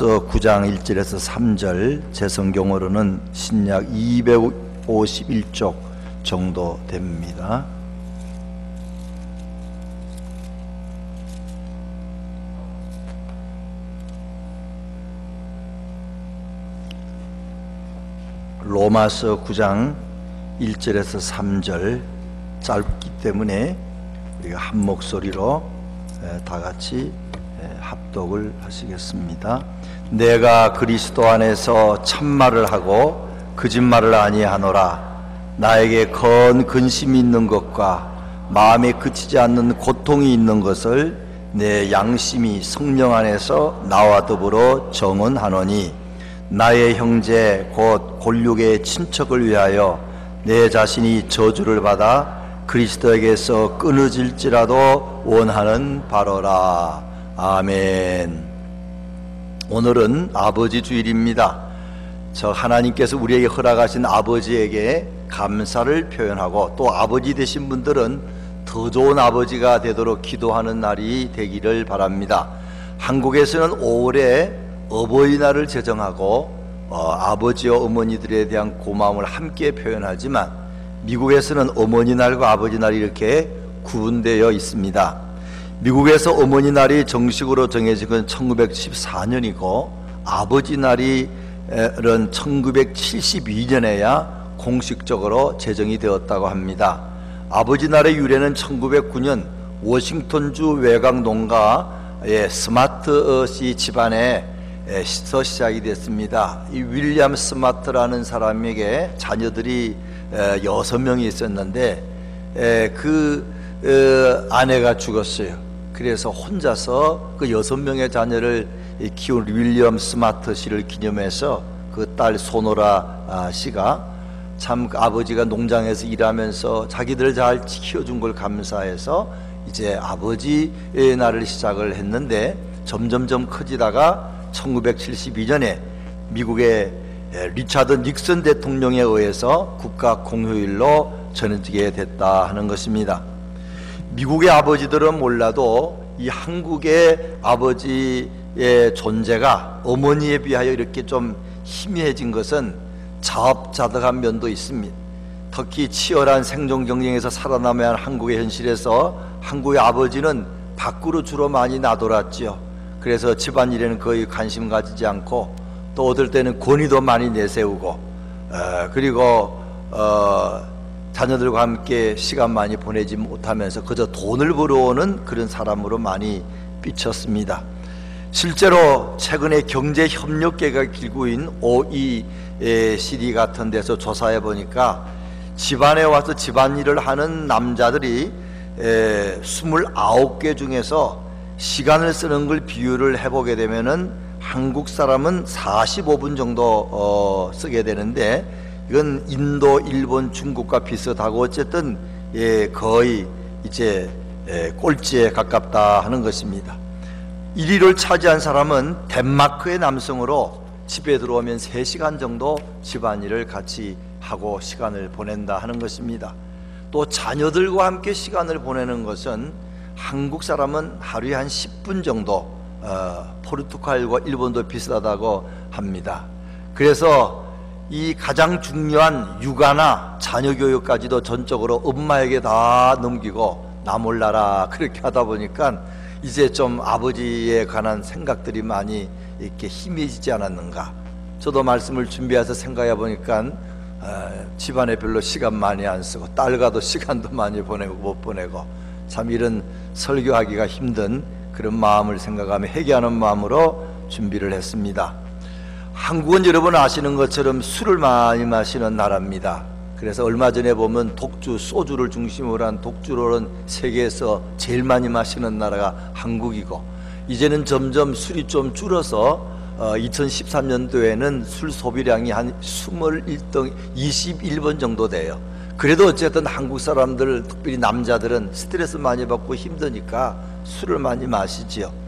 9장 1절에서 3절, 제 성경으로는 신약 251쪽 정도 됩니다. 로마서 9장 1절에서 3절 짧기 때문에 우리가 한 목소리로 다 같이 합독을 하시겠습니다. 내가 그리스도 안에서 참말을 하고 거짓말을 아니하노라. 나에게 건 근심이 있는 것과 마음에 그치지 않는 고통이 있는 것을 내 양심이 성령 안에서 나와 더불어 정언하노니, 나의 형제 곧 골육의 친척을 위하여 내 자신이 저주를 받아 그리스도에게서 끊어질지라도 원하는 바로라. 아멘. 오늘은 아버지 주일입니다. 저 하나님께서 우리에게 허락하신 아버지에게 감사를 표현하고, 또 아버지 되신 분들은 더 좋은 아버지가 되도록 기도하는 날이 되기를 바랍니다. 한국에서는 5월에 어버이날을 제정하고 아버지와 어머니들에 대한 고마움을 함께 표현하지만, 미국에서는 어머니날과 아버지날이 이렇게 구분되어 있습니다. 미국에서 어머니날이 정식으로 정해진 건 1914년이고 아버지날이 1972년에야 공식적으로 제정이 되었다고 합니다. 아버지날의 유래는 1909년 워싱턴주 외곽 농가의 스마트시 집안에서 시작이 됐습니다. 이 윌리엄 스마트라는 사람에게 자녀들이 6명이 있었는데 아내가 죽었어요. 그래서 혼자서 그 6명의 자녀를 키운 윌리엄 스마트 씨를 기념해서 그 딸 소노라 씨가 참 아버지가 농장에서 일하면서 자기들 잘 키워준 걸 감사해서 이제 아버지의 날을 시작을 했는데, 점점점 커지다가 1972년에 미국의 리차드 닉슨 대통령에 의해서 국가 공휴일로 전해지게 됐다 하는 것입니다. 미국의 아버지들은 몰라도 이 한국의 아버지의 존재가 어머니에 비하여 이렇게 좀 희미해진 것은 자업자득한 면도 있습니다. 특히 치열한 생존 경쟁에서 살아남아야 하는 한국의 현실에서 한국의 아버지는 밖으로 주로 많이 나돌았지요. 그래서 집안일에는 거의 관심 가지지 않고, 또 어떨 때는 권위도 많이 내세우고, 그리고 자녀들과 함께 시간 많이 보내지 못하면서 그저 돈을 벌어오는 그런 사람으로 많이 비쳤습니다. 실제로 최근에 경제협력계가 기구인 OECD 같은 데서 조사해 보니까 집안에 와서 집안일을 하는 남자들이 29개 중에서 시간을 쓰는 걸 비율을 해보게 되면은 한국 사람은 45분 정도 쓰게 되는데, 이건 인도, 일본, 중국과 비슷하고 어쨌든 거의 이제 꼴찌에 가깝다 하는 것입니다. 1위를 차지한 사람은 덴마크의 남성으로 집에 들어오면 3시간 정도 집안일을 같이 하고 시간을 보낸다 하는 것입니다. 또 자녀들과 함께 시간을 보내는 것은 한국 사람은 하루에 한 10분 정도, 포르투갈과 일본도 비슷하다고 합니다. 그래서 이 가장 중요한 육아나 자녀 교육까지도 전적으로 엄마에게 다 넘기고 나 몰라라 그렇게 하다 보니까 이제 좀 아버지에 관한 생각들이 많이 이렇게 희미해지지 않았는가. 저도 말씀을 준비해서 생각해 보니까 집안에 별로 시간 많이 안 쓰고, 딸과도 시간도 많이 보내고 못 보내고, 참 이런 설교하기가 힘든 그런 마음을 생각하며 회개하는 마음으로 준비를 했습니다. 한국은 여러분 아시는 것처럼 술을 많이 마시는 나라입니다. 그래서 얼마 전에 보면 독주, 소주를 중심으로 한 독주로는 세계에서 제일 많이 마시는 나라가 한국이고, 이제는 점점 술이 좀 줄어서 2013년도에는 술 소비량이 한 21번 정도 돼요. 그래도 어쨌든 한국 사람들, 특별히 남자들은 스트레스 많이 받고 힘드니까 술을 많이 마시지요.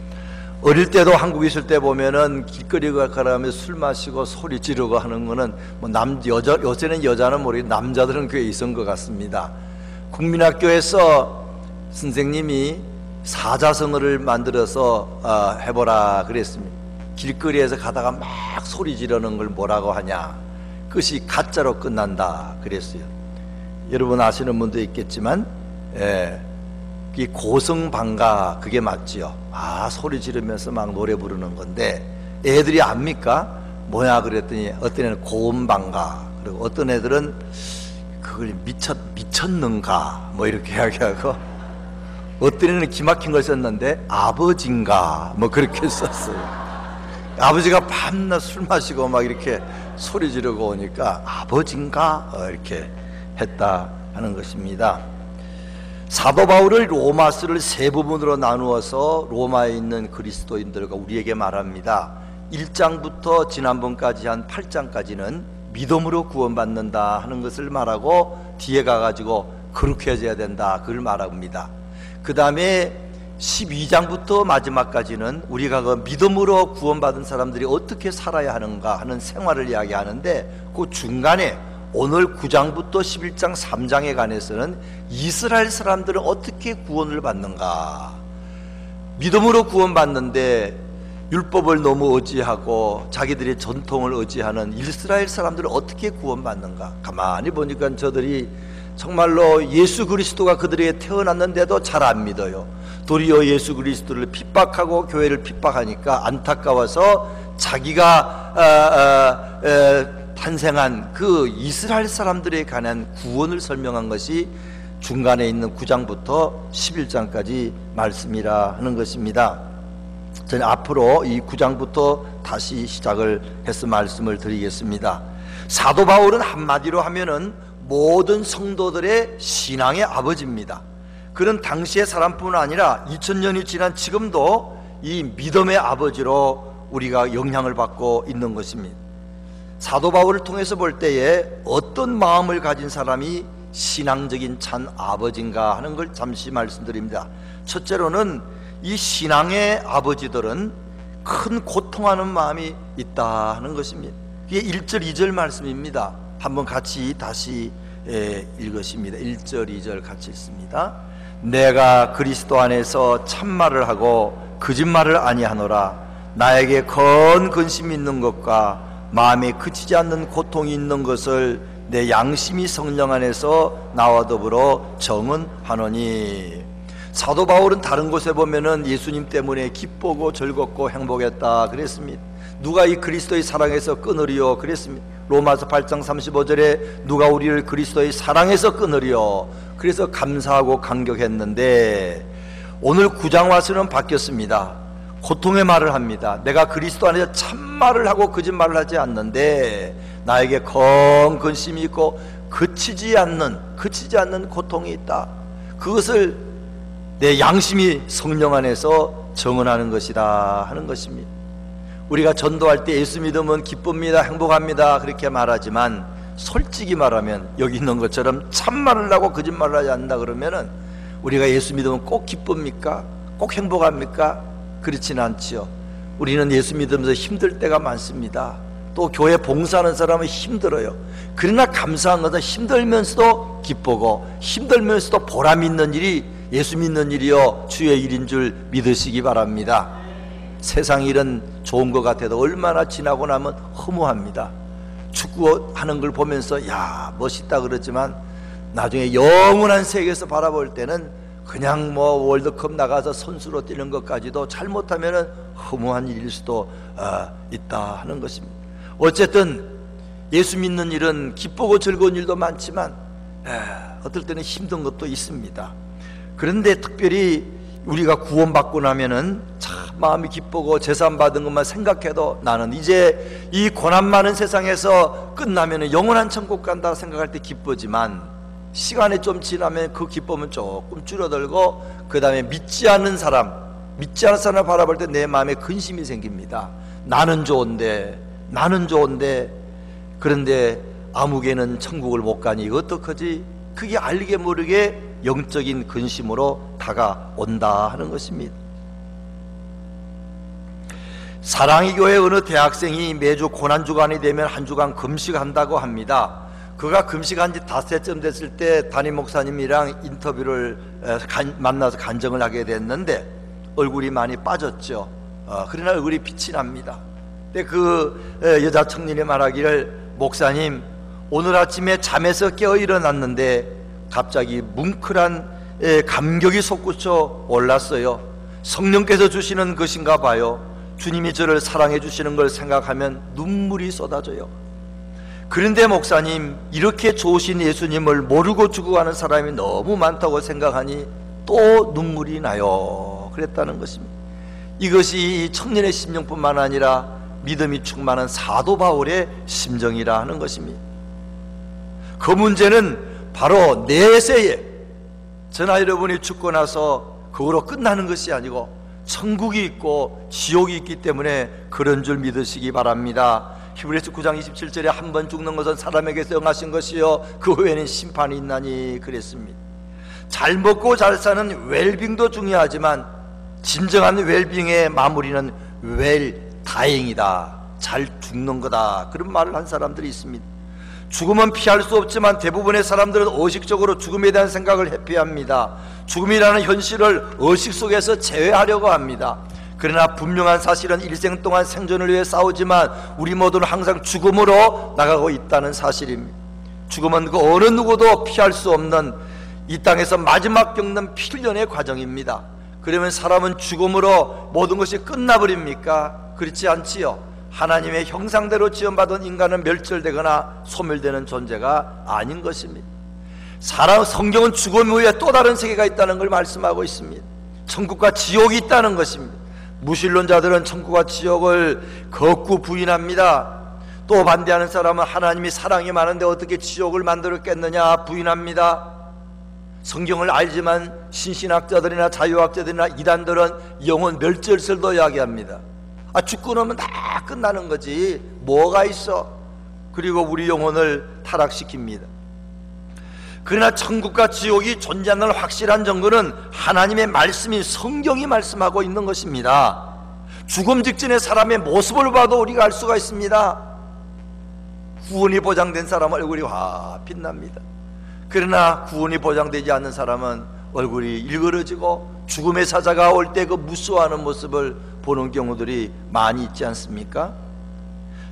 어릴 때도 한국에 있을 때 보면은 길거리 가라면 술 마시고 소리 지르고 하는 거는 뭐 요새는 여자는 모르겠는데 남자들은 꽤 있은 것 같습니다. 국민학교에서 선생님이 사자성어를 만들어서 해보라 그랬습니다. 길거리에서 가다가 막 소리 지르는 걸 뭐라고 하냐? 그것이 가짜로 끝난다 그랬어요. 여러분 아시는 분도 있겠지만, 이 고성방가 그게 맞지요. 소리 지르면서 막 노래 부르는 건데 애들이 압니까? 뭐야 그랬더니 어떤 애는 고음방가, 그리고 어떤 애들은 그걸 미쳤는가 뭐 이렇게 이야기하고, 어떤 애는 기막힌 걸 썼는데 아버진가 뭐 그렇게 썼어요. 아버지가 밤낮 술 마시고 막 이렇게 소리 지르고 오니까 아버진가 이렇게 했다 하는 것입니다. 사도 바울을 로마서를 세 부분으로 나누어서 로마에 있는 그리스도인들과 우리에게 말합니다. 1장부터 지난번까지 한 8장까지는 믿음으로 구원받는다 하는 것을 말하고, 뒤에 가가지고 거룩해져야 된다 그걸 말합니다. 그 다음에 12장부터 마지막까지는 우리가 그 믿음으로 구원받은 사람들이 어떻게 살아야 하는가 하는 생활을 이야기하는데, 그 중간에 오늘 9장부터 11장 3장에 관해서는 이스라엘 사람들은 어떻게 구원을 받는가, 믿음으로 구원받는데 율법을 너무 의지하고 자기들의 전통을 의지하는 이스라엘 사람들은 어떻게 구원받는가. 가만히 보니까 저들이 정말로 예수 그리스도가 그들에게 태어났는데도 잘 안 믿어요. 도리어 예수 그리스도를 핍박하고 교회를 핍박하니까 안타까워서 자기가 탄생한 그 이스라엘 사람들에 관한 구원을 설명한 것이 중간에 있는 9장부터 11장까지 말씀이라 하는 것입니다. 저는 앞으로 이 9장부터 다시 시작을 해서 말씀을 드리겠습니다. 사도 바울은 한마디로 하면은 모든 성도들의 신앙의 아버지입니다. 그는 당시의 사람뿐 아니라 2000년이 지난 지금도 이 믿음의 아버지로 우리가 영향을 받고 있는 것입니다. 사도 바울을 통해서 볼 때에 어떤 마음을 가진 사람이 신앙적인 참 아버지인가 하는 걸 잠시 말씀드립니다. 첫째로는 이 신앙의 아버지들은 큰 고통하는 마음이 있다 하는 것입니다. 이게 1절 2절 말씀입니다. 한번 같이 다시 읽으십니다. 1절 2절 같이 읽습니다. 내가 그리스도 안에서 참말을 하고 거짓말을 아니하노라. 나에게 건 근심이 있는 것과 마음에 그치지 않는 고통이 있는 것을 내 양심이 성령 안에서 나와 더불어 정언하노니. 사도 바울은 다른 곳에 보면은 예수님 때문에 기쁘고 즐겁고 행복했다 그랬습니다. 누가 이 그리스도의 사랑에서 끊으리요 그랬습니다. 로마서 8장 35절에 누가 우리를 그리스도의 사랑에서 끊으리요. 그래서 감사하고 감격했는데 오늘 9장 와서는 바뀌었습니다. 고통의 말을 합니다. 내가 그리스도 안에서 참말을 하고 거짓말을 하지 않는데 나에게 건 근심이 있고 그치지 않는 고통이 있다. 그것을 내 양심이 성령 안에서 정언하는 것이다 하는 것입니다. 우리가 전도할 때 예수 믿으면 기쁩니다, 행복합니다 그렇게 말하지만 솔직히 말하면 여기 있는 것처럼 참말을 하고 거짓말을 하지 않는다 그러면은 우리가 예수 믿으면 꼭 기쁩니까? 꼭 행복합니까? 그렇지는 않지요. 우리는 예수 믿으면서 힘들 때가 많습니다. 또 교회 봉사하는 사람은 힘들어요. 그러나 감사한 것은 힘들면서도 기쁘고 힘들면서도 보람 있는 일이 예수 믿는 일이요 주의 일인 줄 믿으시기 바랍니다. 세상 일은 좋은 것 같아도 얼마나 지나고 나면 허무합니다. 축구하는 걸 보면서 야 멋있다 그러지만 나중에 영원한 세계에서 바라볼 때는 그냥 뭐 월드컵 나가서 선수로 뛰는 것까지도 잘못하면 허무한 일일 수도 있다 하는 것입니다. 어쨌든 예수 믿는 일은 기쁘고 즐거운 일도 많지만 어떨 때는 힘든 것도 있습니다. 그런데 특별히 우리가 구원받고 나면은 참 마음이 기쁘고 제산 받은 것만 생각해도 나는 이제 이 고난 많은 세상에서 끝나면은 영원한 천국 간다 생각할 때 기쁘지만 시간이 좀 지나면 그 기쁨은 조금 줄어들고 그 다음에 믿지 않는 사람을 바라볼 때 내 마음에 근심이 생깁니다. 나는 좋은데 그런데 아무개는 천국을 못 가니 이거 어떡하지? 그게 알게 모르게 영적인 근심으로 다가온다 하는 것입니다. 사랑의 교회 어느 대학생이 매주 고난주간이 되면 한 주간 금식한다고 합니다. 그가 금식한 지 닷새쯤 됐을 때 담임 목사님이랑 인터뷰를 만나서 간증을 하게 됐는데 얼굴이 많이 빠졌죠. 그러나 얼굴이 빛이 납니다. 근데 그 여자 청년이 말하기를, 목사님, 오늘 아침에 잠에서 깨어 일어났는데 갑자기 뭉클한 감격이 솟구쳐 올랐어요. 성령께서 주시는 것인가 봐요. 주님이 저를 사랑해 주시는 걸 생각하면 눈물이 쏟아져요. 그런데 목사님, 이렇게 좋으신 예수님을 모르고 죽어가는 사람이 너무 많다고 생각하니 또 눈물이 나요. 그랬다는 것입니다. 이것이 청년의 심정뿐만 아니라 믿음이 충만한 사도 바울의 심정이라 하는 것입니다. 그 문제는 바로 내세에 저나 여러분이 죽고 나서 그거로 끝나는 것이 아니고 천국이 있고 지옥이 있기 때문에 그런 줄 믿으시기 바랍니다. 히브리서 9장 27절에 한 번 죽는 것은 사람에게서 영하신 것이요 그 후에는 심판이 있나니 그랬습니다. 잘 먹고 잘 사는 웰빙도 중요하지만 진정한 웰빙의 마무리는 다행이다, 잘 죽는 거다, 그런 말을 한 사람들이 있습니다. 죽음은 피할 수 없지만 대부분의 사람들은 의식적으로 죽음에 대한 생각을 회피합니다. 죽음이라는 현실을 의식 속에서 제외하려고 합니다. 그러나 분명한 사실은 일생 동안 생존을 위해 싸우지만 우리 모두는 항상 죽음으로 나가고 있다는 사실입니다. 죽음은 그 어느 누구도 피할 수 없는 이 땅에서 마지막 겪는 필연의 과정입니다. 그러면 사람은 죽음으로 모든 것이 끝나버립니까? 그렇지 않지요. 하나님의 형상대로 지음받은 인간은 멸절되거나 소멸되는 존재가 아닌 것입니다. 성경은 죽음 후에 또 다른 세계가 있다는 걸 말씀하고 있습니다. 천국과 지옥이 있다는 것입니다. 무신론자들은 천국과 지옥을 거꾸 부인합니다. 또 반대하는 사람은 하나님이 사랑이 많은데 어떻게 지옥을 만들었겠느냐 부인합니다. 성경을 알지만 신신학자들이나 자유학자들이나 이단들은 영혼 멸절설도 이야기합니다. 죽고 나면 다 끝나는 거지 뭐가 있어. 그리고 우리 영혼을 타락시킵니다. 그러나 천국과 지옥이 존재하는 확실한 증거는 하나님의 말씀인 성경이 말씀하고 있는 것입니다. 죽음 직전의 사람의 모습을 봐도 우리가 알 수가 있습니다. 구원이 보장된 사람 얼굴이 빛납니다. 그러나 구원이 보장되지 않는 사람은 얼굴이 일그러지고 죽음의 사자가 올 때 그 무서워하는 모습을 보는 경우들이 많이 있지 않습니까?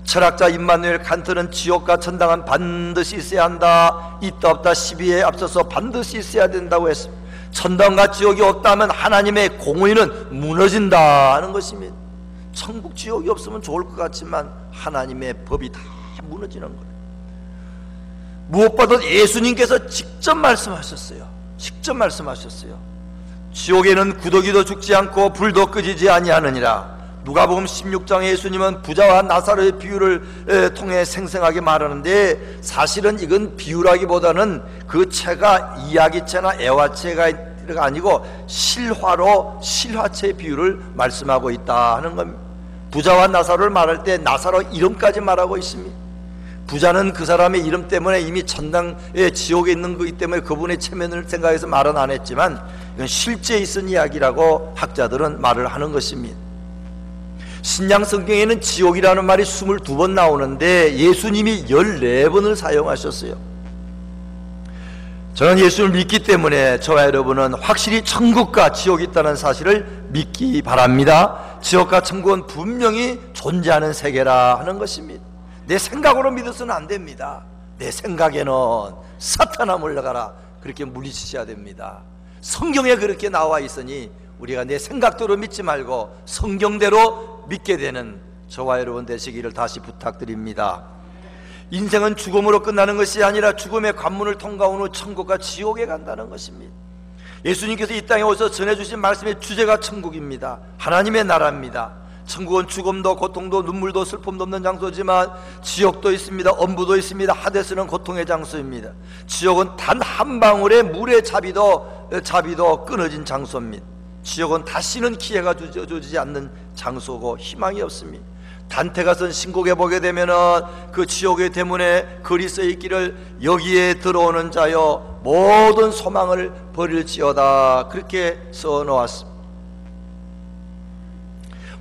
철학자 임마누엘 칸트는 지옥과 천당은 반드시 있어야 한다, 있다 없다 시비에 앞서서 반드시 있어야 된다고 했습니다. 천당과 지옥이 없다면 하나님의 공의는 무너진다는 것입니다. 천국 지옥이 없으면 좋을 것 같지만 하나님의 법이 다 무너지는 거예요. 무엇보다 예수님께서 직접 말씀하셨어요. 지옥에는 구더기도 죽지 않고 불도 끄지지 아니하느니라. 누가복음 16장에 예수님은 부자와 나사로의 비유를 통해 생생하게 말하는데, 사실은 이건 비유라기보다는 그 체가 이야기체나 애화체가 아니고 실화체의 비유를 말씀하고 있다 하는 겁니다. 부자와 나사로를 말할 때 나사로 이름까지 말하고 있습니다. 부자는 그 사람의 이름 때문에 이미 천당에 지옥에 있는 거기 때문에 그분의 체면을 생각해서 말은 안 했지만 이건 실제 있은 이야기라고 학자들은 말을 하는 것입니다. 신약 성경에는 지옥이라는 말이 22번 나오는데 예수님이 14번을 사용하셨어요. 저는 예수를 믿기 때문에 저와 여러분은 확실히 천국과 지옥이 있다는 사실을 믿기 바랍니다. 지옥과 천국은 분명히 존재하는 세계라 하는 것입니다. 내 생각으로 믿어서는 안 됩니다. 내 생각에는 사탄아 물러가라, 그렇게 물리치셔야 됩니다. 성경에 그렇게 나와 있으니 우리가 내 생각대로 믿지 말고 성경대로 믿게 되는 저와 여러분 되시기를 다시 부탁드립니다. 인생은 죽음으로 끝나는 것이 아니라 죽음의 관문을 통과한 후 천국과 지옥에 간다는 것입니다. 예수님께서 이 땅에 오셔서 전해주신 말씀의 주제가 천국입니다. 하나님의 나라입니다. 천국은 죽음도 고통도 눈물도 슬픔도 없는 장소지만 지옥도 있습니다. 엄부도 있습니다. 하데스는 고통의 장소입니다. 지옥은 단 한 방울의 물의 자비도 끊어진 장소입니다. 지옥은 다시는 기회가 주어지지 않는 장소고 희망이 없습니다. 단테가 쓴 신곡에 보게 되면은 그 지옥의 대문에 글이 써 있기를 여기에 들어오는 자여 모든 소망을 버릴지어다, 그렇게 써 놓았습니다.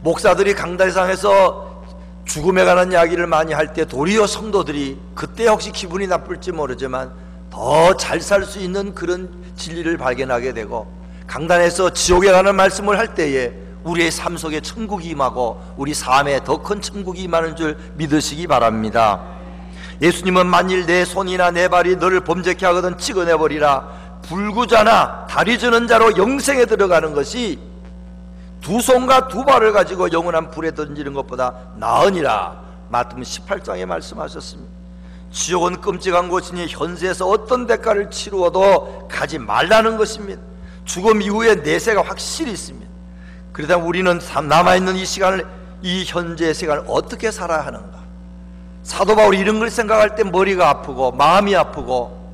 목사들이 강달상에서 죽음에 관한 이야기를 많이 할 때 도리어 성도들이 그때 혹시 기분이 나쁠지 모르지만 더 잘 살 수 있는 그런 진리를 발견하게 되고, 강단에서 지옥에 관한 말씀을 할 때에 우리의 삶 속에 천국이 임하고 우리 삶에 더 큰 천국이 임하는 줄 믿으시기 바랍니다. 예수님은 만일 내 손이나 내 발이 너를 범죄케 하거든 찍어내버리라. 불구자나 다리 저는 자로 영생에 들어가는 것이 두 손과 두 발을 가지고 영원한 불에 던지는 것보다 나으니라. 마태복음 18장에 말씀하셨습니다. 지옥은 끔찍한 곳이니 현세에서 어떤 대가를 치루어도 가지 말라는 것입니다. 죽음 이후에 내세가 확실히 있습니다. 그러다 우리는 남아있는 이 시간을, 이 현재의 시간을 어떻게 살아야 하는가? 사도 바울이 이런 걸 생각할 때 머리가 아프고 마음이 아프고,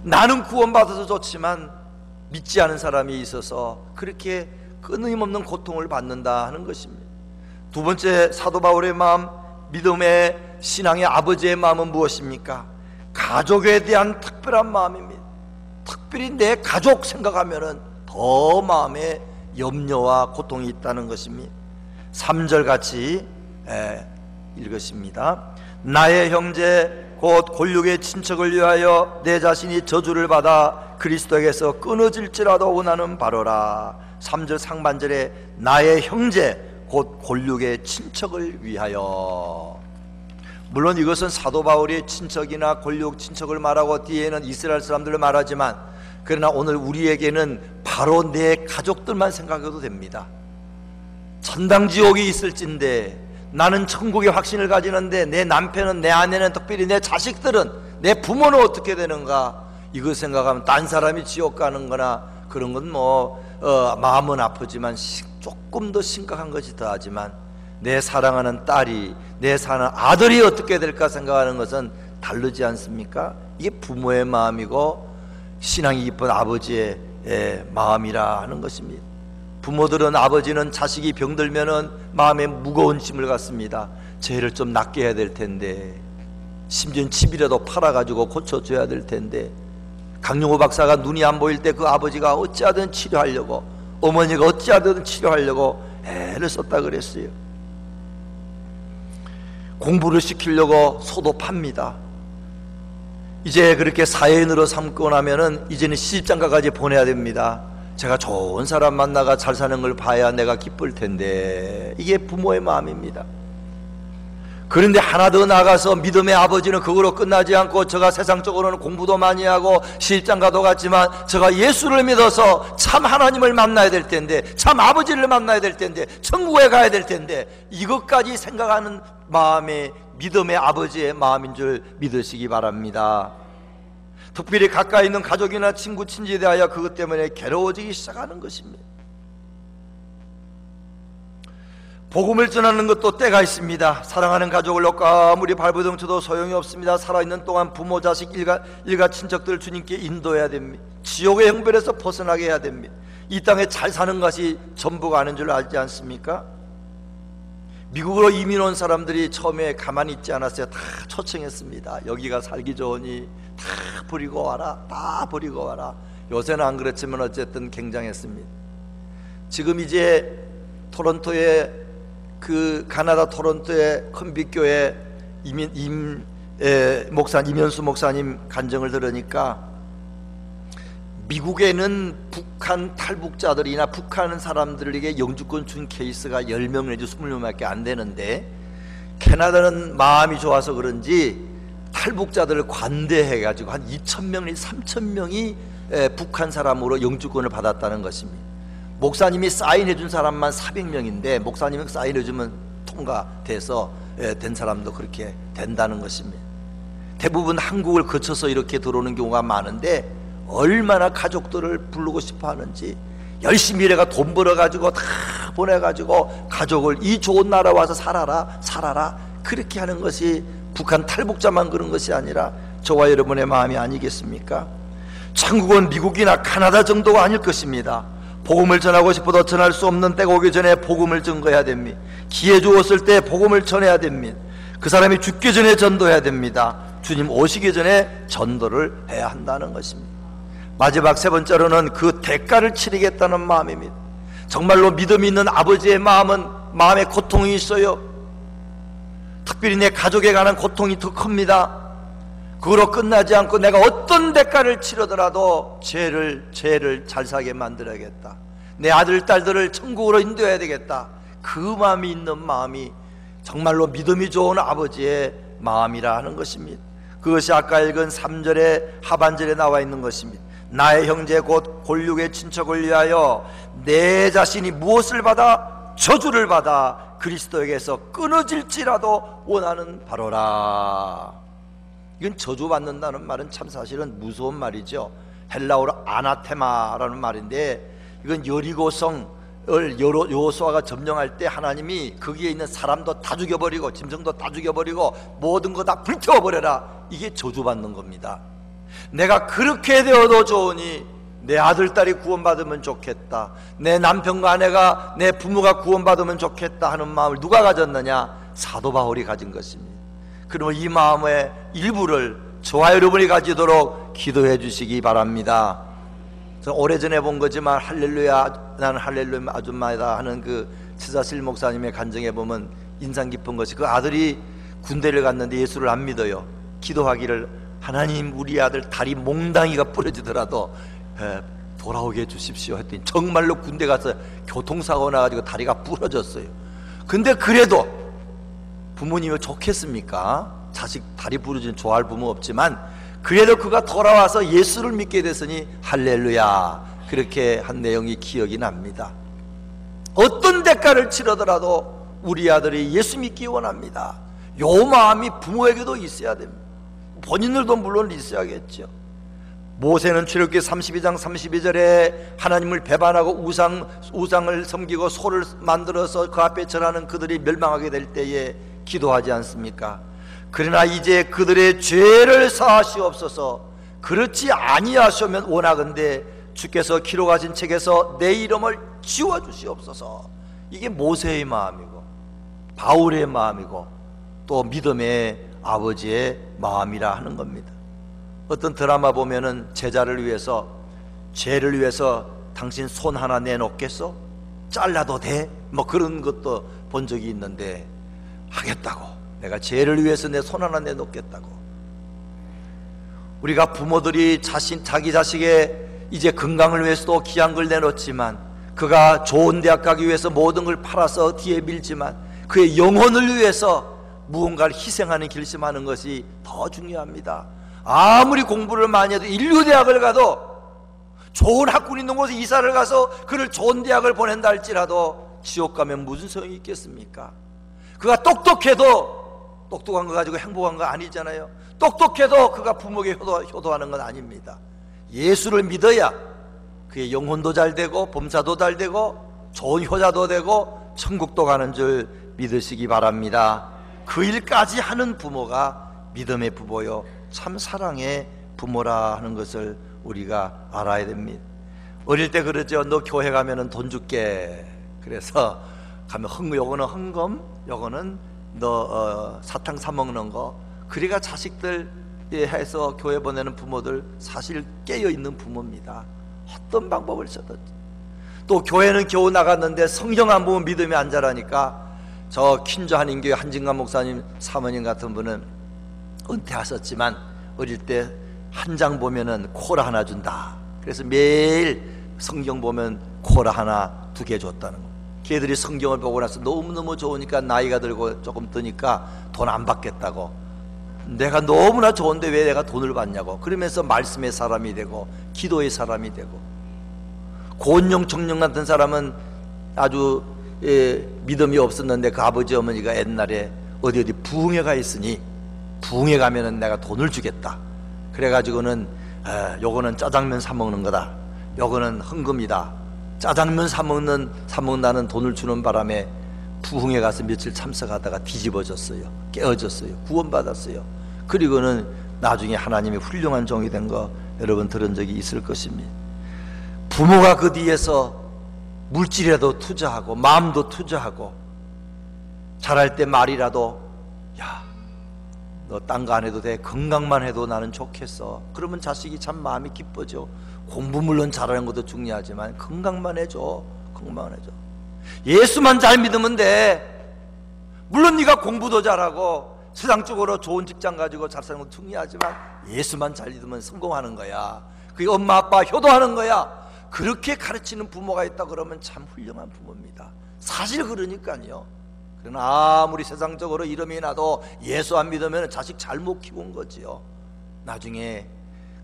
나는 구원받아서 좋지만 믿지 않은 사람이 있어서 그렇게 끊임없는 고통을 받는다 하는 것입니다. 두 번째, 사도 바울의 마음, 믿음의 신앙의 아버지의 마음은 무엇입니까? 가족에 대한 특별한 마음입니다. 특별히 내 가족 생각하면은 더 마음에 염려와 고통이 있다는 것입니다. 3절 같이 읽으십니다. 나의 형제 곧 골육의 친척을 위하여 내 자신이 저주를 받아 그리스도에게서 끊어질지라도 원하는 바로라. 3절 상반절에 나의 형제 곧 골육의 친척을 위하여. 물론 이것은 사도 바울의 친척이나 골육 친척을 말하고 뒤에는 이스라엘 사람들을 말하지만, 그러나 오늘 우리에게는 바로 내 가족들만 생각해도 됩니다. 천당지옥이 있을진데 나는 천국의 확신을 가지는데 내 남편은, 내 아내는, 특별히 내 자식들은, 내 부모는 어떻게 되는가? 이거 생각하면 딴 사람이 지옥 가는 거나 그런 건 마음은 아프지만 조금 더 심각한 것이 더하지만, 내 사랑하는 딸이, 내 사랑하는 아들이 어떻게 될까 생각하는 것은 다르지 않습니까? 이게 부모의 마음이고 신앙이 깊은 아버지의 마음이라 하는 것입니다. 부모들은, 아버지는 자식이 병들면은 마음에 무거운 짐을 갖습니다. 죄를 좀 낫게 해야 될 텐데, 심지어 집이라도 팔아가지고 고쳐줘야 될 텐데, 강용호 박사가 눈이 안 보일 때 그 아버지가 어찌하든 치료하려고, 어머니가 어찌하든 치료하려고 애를 썼다 그랬어요. 공부를 시키려고 소도 팝니다. 이제 그렇게 사회인으로 삼고 나면은 이제는 시집장가까지 보내야 됩니다. 제가 좋은 사람 만나가 잘 사는 걸 봐야 내가 기쁠 텐데, 이게 부모의 마음입니다. 그런데 하나 더 나가서 믿음의 아버지는 그거로 끝나지 않고, 저가 세상적으로는 공부도 많이 하고 시집장가도 갔지만 저가 예수를 믿어서 참 하나님을 만나야 될 텐데, 참 아버지를 만나야 될 텐데, 천국에 가야 될 텐데, 이것까지 생각하는 마음이 믿음의 아버지의 마음인 줄 믿으시기 바랍니다. 특별히 가까이 있는 가족이나 친구, 친지에 대하여 그것 때문에 괴로워지기 시작하는 것입니다. 복음을 전하는 것도 때가 있습니다. 사랑하는 가족을 놓고 아무리 발버둥쳐도 소용이 없습니다. 살아있는 동안 부모, 자식, 일가 친척들 주님께 인도해야 됩니다. 지옥의 형벌에서 벗어나게 해야 됩니다. 이 땅에 잘 사는 것이 전부가 아닌 줄 알지 않습니까? 미국으로 이민 온 사람들이 처음에 가만히 있지 않았어요. 다 초청했습니다. 여기가 살기 좋으니 다 버리고 와라, 다 버리고 와라. 요새는 안 그렇지만 어쨌든 굉장했습니다. 지금 이제 토론토에, 가나다 토론토의 큰빛교회 이면수 목사님 간증을 들으니까, 미국에는 북한 탈북자들이나 북한 사람들에게 영주권 준 케이스가 10명 내지 20명밖에 안 되는데, 캐나다는 마음이 좋아서 그런지 탈북자들을 관대해가지고 한 2,000명 내지 3,000명이 북한 사람으로 영주권을 받았다는 것입니다. 목사님이 사인해준 사람만 400명인데 목사님이 사인해주면 통과돼서 된 사람도 그렇게 된다는 것입니다. 대부분 한국을 거쳐서 이렇게 들어오는 경우가 많은데, 얼마나 가족들을 부르고 싶어 하는지, 열심히 일해가 돈 벌어가지고 다 보내가지고 가족을 이 좋은 나라 와서 살아라 그렇게 하는 것이 북한 탈북자만 그런 것이 아니라 저와 여러분의 마음이 아니겠습니까? 천국은 미국이나 카나다 정도가 아닐 것입니다. 복음을 전하고 싶어도 전할 수 없는 때가 오기 전에 복음을 전거해야 됩니다. 기회 주었을 때 복음을 전해야 됩니다. 그 사람이 죽기 전에 전도해야 됩니다. 주님 오시기 전에 전도를 해야 한다는 것입니다. 마지막 세 번째로는 그 대가를 치르겠다는 마음입니다. 정말로 믿음이 있는 아버지의 마음은 마음에 고통이 있어요. 특별히 내 가족에 관한 고통이 더 큽니다. 그거로 끝나지 않고 내가 어떤 대가를 치르더라도 죄를 잘 사게 만들어야겠다. 내 아들 딸들을 천국으로 인도해야 되겠다. 그 마음이 있는 마음이 정말로 믿음이 좋은 아버지의 마음이라 하는 것입니다. 그것이 아까 읽은 3절의 하반절에 나와 있는 것입니다. 나의 형제 곧 골육의 친척을 위하여 내 자신이 무엇을 받아? 저주를 받아 그리스도에게서 끊어질지라도 원하는 바로라. 이건 저주받는다는 말은 참 사실은 무서운 말이죠. 헬라어로 아나테마라는 말인데, 이건 여리고성을 여호수아가 점령할 때 하나님이 거기에 있는 사람도 다 죽여버리고 짐승도 다 죽여버리고 모든 거 다 불태워버려라, 이게 저주받는 겁니다. 내가 그렇게 되어도 좋으니 내 아들 딸이 구원받으면 좋겠다, 내 남편과 아내가 내 부모가 구원받으면 좋겠다 하는 마음을 누가 가졌느냐? 사도 바울이 가진 것입니다. 그러면 이 마음의 일부를 저와 여러분이 가지도록 기도해 주시기 바랍니다. 오래전에 본 거지만 할렐루야 나는 할렐루야 아줌마다 하는 그 치자실 목사님의 간증에 보면 인상 깊은 것이, 그 아들이 군대를 갔는데 예수를 안 믿어요. 기도하기를, 하나님 우리 아들 다리 몽당이가 부러지더라도 돌아오게 해주십시오 했더니 정말로 군대 가서 교통사고 나가지고 다리가 부러졌어요. 근데 그래도 부모님이 좋겠습니까? 자식 다리 부러지는 좋아할 부모 없지만 그래도 그가 돌아와서 예수를 믿게 됐으니 할렐루야, 그렇게 한 내용이 기억이 납니다. 어떤 대가를 치르더라도 우리 아들이 예수 믿기 원합니다. 요 마음이 부모에게도 있어야 됩니다. 본인들도 물론 있어야겠죠. 모세는 출애굽기 32장 32절에 하나님을 배반하고 우상을 섬기고 소를 만들어서 그 앞에 절하는 그들이 멸망하게 될 때에 기도하지 않습니까? 그러나 이제 그들의 죄를 사하시옵소서. 그렇지 아니하시면 원하건대 주께서 기록하신 책에서 내 이름을 지워주시옵소서. 이게 모세의 마음이고 바울의 마음이고 또 믿음의 아버지의 마음이라 하는 겁니다. 어떤 드라마 보면은 제자를 위해서, 죄를 위해서 당신 손 하나 내놓겠어? 잘라도 돼? 뭐 그런 것도 본 적이 있는데, 하겠다고, 내가 죄를 위해서 내 손 하나 내놓겠다고. 우리가 부모들이 자기 자식의 이제 건강을 위해서도 귀한 걸 내놓지만, 그가 좋은 대학 가기 위해서 모든 걸 팔아서 뒤에 밀지만 그의 영혼을 위해서 무언가를 희생하는 결심하는 것이 더 중요합니다. 아무리 공부를 많이 해도 인류대학을 가도, 좋은 학군이 있는 곳에 이사를 가서 그를 좋은 대학을 보낸다 할지라도 지옥 가면 무슨 소용이 있겠습니까? 그가 똑똑해도 똑똑한 거 가지고 행복한 거 아니잖아요. 똑똑해도 그가 부모에게 효도하는 건 아닙니다. 예수를 믿어야 그의 영혼도 잘 되고 범사도 잘 되고 좋은 효자도 되고 천국도 가는 줄 믿으시기 바랍니다. 그 일까지 하는 부모가 믿음의 부모요 참 사랑의 부모라 하는 것을 우리가 알아야 됩니다. 어릴 때 그러죠. 너 교회 가면은 돈 줄게. 그래서 가면 요거는 헌금, 요거는 너 사탕 사 먹는 거. 그래가 자식들 해서 교회 보내는 부모들 사실 깨어있는 부모입니다. 어떤 방법을 써도. 또 교회는 겨우 나갔는데 성경 안 보면 믿음이 안 자라니까, 저 킨조 한인교회 한진관 목사님 사모님 같은 분은 은퇴하셨지만 어릴 때 한 장 보면은 코라 하나 준다. 그래서 매일 성경 보면 코라 하나 2개 줬다는 거. 걔들이 성경을 보고 나서 너무너무 좋으니까 나이가 들고 조금 드니까 돈 안 받겠다고. 내가 너무나 좋은데 왜 내가 돈을 받냐고. 그러면서 말씀의 사람이 되고 기도의 사람이 되고. 고은영 청년 같은 사람은 아주 믿음이 없었는데 그 아버지 어머니가 옛날에 어디 부흥회 가 있으니 부흥회 가면은 내가 돈을 주겠다. 그래가지고는 요거는 짜장면 사 먹는 거다, 요거는 헌금이다. 짜장면 사 먹는다는 돈을 주는 바람에 부흥회 가서 며칠 참석하다가 뒤집어졌어요. 깨어졌어요. 구원받았어요. 그리고는 나중에 하나님의 훌륭한 종이 된 거 여러분 들은 적이 있을 것입니다. 부모가 그 뒤에서 물질에도 투자하고 마음도 투자하고, 잘할 때 말이라도 야, 너 딴 거 안 해도 돼, 건강만 해도 나는 좋겠어. 그러면 자식이 참 마음이 기뻐져. 공부 물론 잘하는 것도 중요하지만 건강만 해줘. 건강만 해줘. 예수만 잘 믿으면 돼. 물론 네가 공부도 잘하고 세상적으로 좋은 직장 가지고 잘 사는 것도 중요하지만 예수만 잘 믿으면 성공하는 거야. 그게 엄마 아빠 효도하는 거야. 그렇게 가르치는 부모가 있다 그러면 참 훌륭한 부모입니다. 사실 그러니까요. 그러나 아무리 세상적으로 이름이 나도 예수 안 믿으면 자식 잘못 키운 거지요. 나중에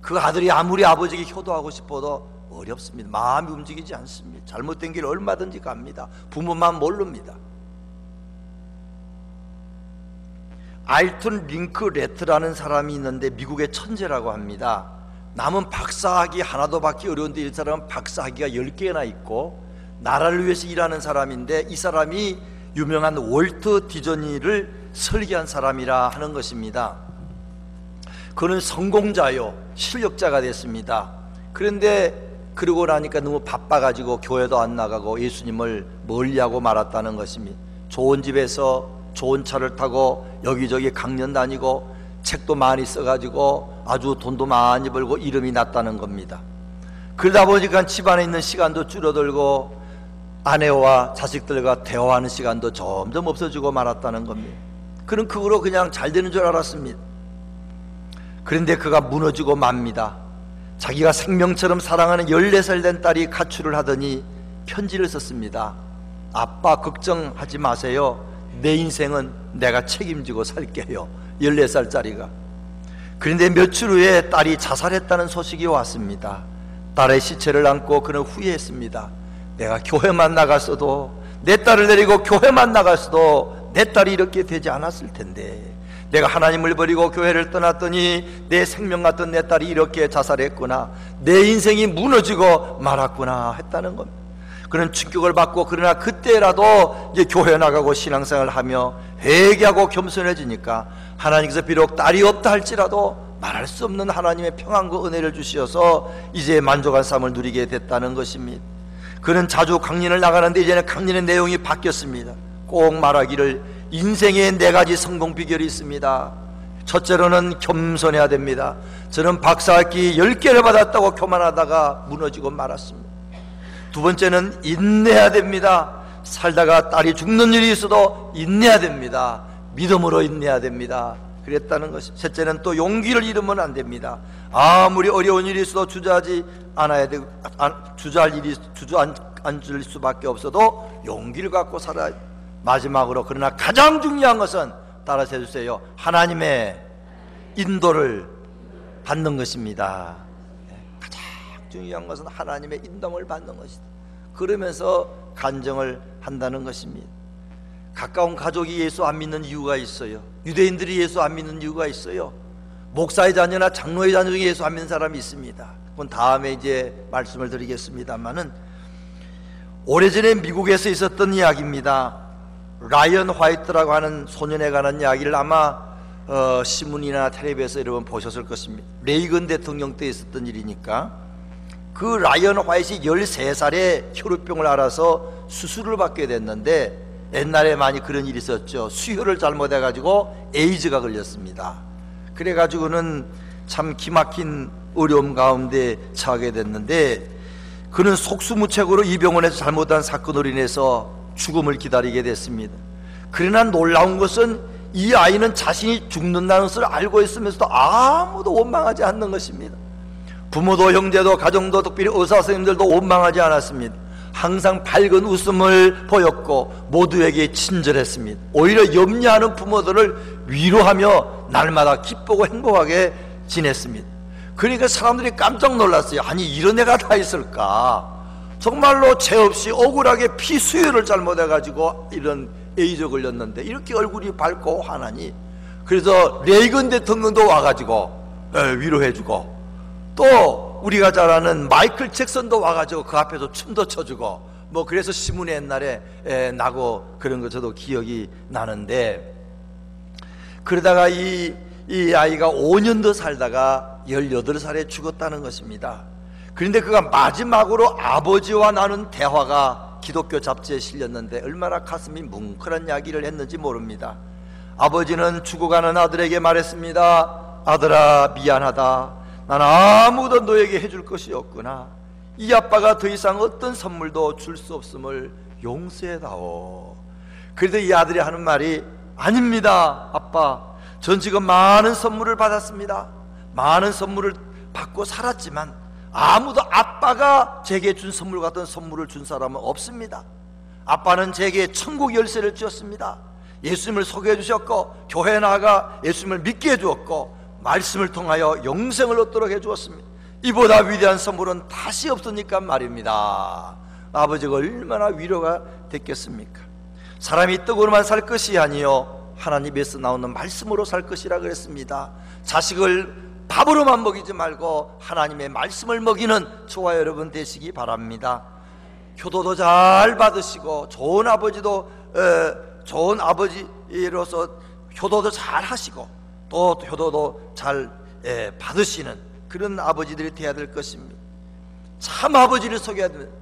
그 아들이 아무리 아버지에게 효도하고 싶어도 어렵습니다. 마음이 움직이지 않습니다. 잘못된 길 얼마든지 갑니다. 부모만 모릅니다. 알튼 링크레트라는 사람이 있는데 미국의 천재라고 합니다. 남은 박사학위 하나도 받기 어려운데 이 사람은 박사학위가 10개나 있고 나라를 위해서 일하는 사람인데, 이 사람이 유명한 월트 디즈니를 설계한 사람이라 하는 것입니다. 그는 성공자요, 실력자가 됐습니다. 그런데 그러고 나니까 너무 바빠가지고 교회도 안 나가고 예수님을 멀리하고 말았다는 것입니다. 좋은 집에서 좋은 차를 타고 여기저기 강연 다니고 책도 많이 써가지고 아주 돈도 많이 벌고 이름이 났다는 겁니다. 그러다 보니까 집안에 있는 시간도 줄어들고 아내와 자식들과 대화하는 시간도 점점 없어지고 말았다는 겁니다. 그는 그거로 그냥 잘 되는 줄 알았습니다. 그런데 그가 무너지고 맙니다. 자기가 생명처럼 사랑하는 14살 된 딸이 가출을 하더니 편지를 썼습니다. 아빠 걱정하지 마세요. 내 인생은 내가 책임지고 살게요. 14살짜리가. 그런데 며칠 후에 딸이 자살했다는 소식이 왔습니다. 딸의 시체를 안고 그는 후회했습니다. 내가 교회만 나갔어도, 내 딸을 데리고 교회만 나갔어도 내 딸이 이렇게 되지 않았을 텐데, 내가 하나님을 버리고 교회를 떠났더니 내 생명 같던 내 딸이 이렇게 자살했구나, 내 인생이 무너지고 말았구나 했다는 겁니다. 그는 충격을 받고, 그러나 그때라도 이제 교회 나가고 신앙생활을 하며 회개하고 겸손해지니까 하나님께서 비록 딸이 없다 할지라도 말할 수 없는 하나님의 평안과 은혜를 주시어서 이제 만족한 삶을 누리게 됐다는 것입니다. 그는 자주 강연을 나가는데 이제는 강연의 내용이 바뀌었습니다. 꼭 말하기를 인생에 4가지 성공 비결이 있습니다. 첫째로는 겸손해야 됩니다. 저는 박사학위 10개를 받았다고 교만하다가 무너지고 말았습니다. 두 번째는 인내해야 됩니다. 살다가 딸이 죽는 일이 있어도 인내해야 됩니다. 믿음으로 인내해야 됩니다. 그랬다는 것이. 셋째는 또 용기를 잃으면 안 됩니다. 아무리 어려운 일이 있어도 주저하지 않아야 되고, 주저앉을 수밖에 없어도 용기를 갖고 살아야 됩니다. 마지막으로, 그러나 가장 중요한 것은 따라서 해주세요. 하나님의 인도를 받는 것입니다. 가장 중요한 것은 하나님의 인도를 받는 것이다. 그러면서 간증을 한다는 것입니다. 가까운 가족이 예수 안 믿는 이유가 있어요. 유대인들이 예수 안 믿는 이유가 있어요. 목사의 자녀나 장로의 자녀 중에 예수 안 믿는 사람이 있습니다. 그건 다음에 이제 말씀을 드리겠습니다만은, 오래전에 미국에서 있었던 이야기입니다. 라이언 화이트라고 하는 소년에 관한 이야기를 아마 신문이나 텔레비에서 여러분 보셨을 것입니다. 레이건 대통령 때 있었던 일이니까. 그 라이언 화이트이 13살에 혈우병을 앓아서 수술을 받게 됐는데, 옛날에 많이 그런 일이 있었죠. 수혈을 잘못해가지고 에이즈가 걸렸습니다. 그래가지고는 참 기막힌 어려움 가운데 처하게 됐는데, 그는 속수무책으로 이 병원에서 잘못한 사건으로 인해서 죽음을 기다리게 됐습니다. 그러나 놀라운 것은 이 아이는 자신이 죽는다는 것을 알고 있으면서도 아무도 원망하지 않는 것입니다. 부모도 형제도 가정도 특별히 의사 선생님들도 원망하지 않았습니다. 항상 밝은 웃음을 보였고 모두에게 친절했습니다. 오히려 염려하는 부모들을 위로하며 날마다 기쁘고 행복하게 지냈습니다. 그러니까 사람들이 깜짝 놀랐어요. 아니, 이런 애가 다 있을까? 정말로 죄 없이 억울하게 피 수혈을 잘못해가지고 이런 에이즈 걸렸는데 이렇게 얼굴이 밝고 환하니. 그래서 레이건 대통령도 와가지고 위로해주고, 또 우리가 잘 아는 마이클 잭슨도 와가지고 그 앞에서 춤도 춰주고, 뭐 그래서 신문에 옛날에 나고 그런 거 저도 기억이 나는데, 그러다가 이 아이가 5년 더 살다가 18살에 죽었다는 것입니다. 그런데 그가 마지막으로 아버지와 나눈 대화가 기독교 잡지에 실렸는데 얼마나 가슴이 뭉클한 이야기를 했는지 모릅니다. 아버지는 죽어가는 아들에게 말했습니다. 아들아, 미안하다. 난 아무도 너에게 해줄 것이 없구나. 이 아빠가 더 이상 어떤 선물도 줄 수 없음을 용서해다오. 그래도 이 아들이 하는 말이, 아닙니다 아빠, 전 지금 많은 선물을 받았습니다. 많은 선물을 받고 살았지만 아무도 아빠가 제게 준 선물 같은 선물을 준 사람은 없습니다. 아빠는 제게 천국 열쇠를 주었습니다. 예수님을 소개해 주셨고, 교회에 나아가 예수님을 믿게 해주었고, 말씀을 통하여 영생을 얻도록 해주었습니다. 이보다 위대한 선물은 다시 없으니까 말입니다. 아버지가 얼마나 위로가 됐겠습니까? 사람이 떡으로만 살 것이 아니요 하나님에서 나오는 말씀으로 살 것이라 그랬습니다. 자식을 밥으로만 먹이지 말고 하나님의 말씀을 먹이는 저와 여러분 되시기 바랍니다. 효도도 잘 받으시고 좋은 아버지도 좋은 아버지로서 효도도 잘 하시고 또 효도도 잘 받으시는 그런 아버지들이 되어야 될 것입니다. 참 아버지를 속여야 됩니다.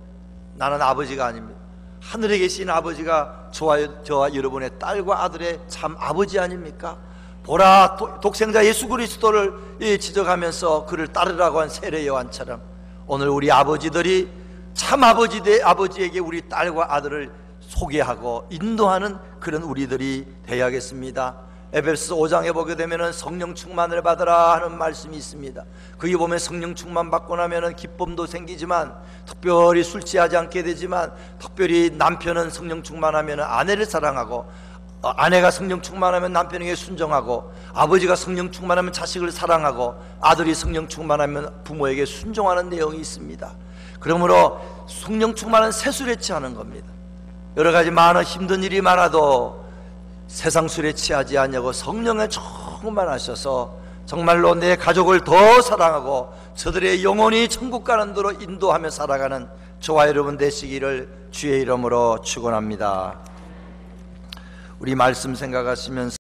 나는 아버지가 아닙니다. 하늘에 계신 아버지가 저와 여러분의 딸과 아들의 참 아버지 아닙니까? 보라, 독생자 예수 그리스도를 지적하면서 그를 따르라고 한 세례 요한처럼 오늘 우리 아버지들이 참 아버지에게 우리 딸과 아들을 소개하고 인도하는 그런 우리들이 되어야겠습니다. 에베소 5장에 보게 되면 성령 충만을 받으라 하는 말씀이 있습니다. 거기 보면 성령 충만 받고 나면 기쁨도 생기지만, 특별히 술 취하지 않게 되지만, 특별히 남편은 성령 충만하면 아내를 사랑하고, 아내가 성령 충만하면 남편에게 순종하고, 아버지가 성령 충만하면 자식을 사랑하고, 아들이 성령 충만하면 부모에게 순종하는 내용이 있습니다. 그러므로 성령 충만은 세술에 취하는 겁니다. 여러 가지 많은 힘든 일이 많아도 세상 술에 취하지 않냐고 성령에 충만하셔서 정말로 내 가족을 더 사랑하고 저들의 영혼이 천국 가는 도로 인도하며 살아가는 저와 여러분 되시기를 주의 이름으로 축원합니다. 우리 말씀 생각하시면서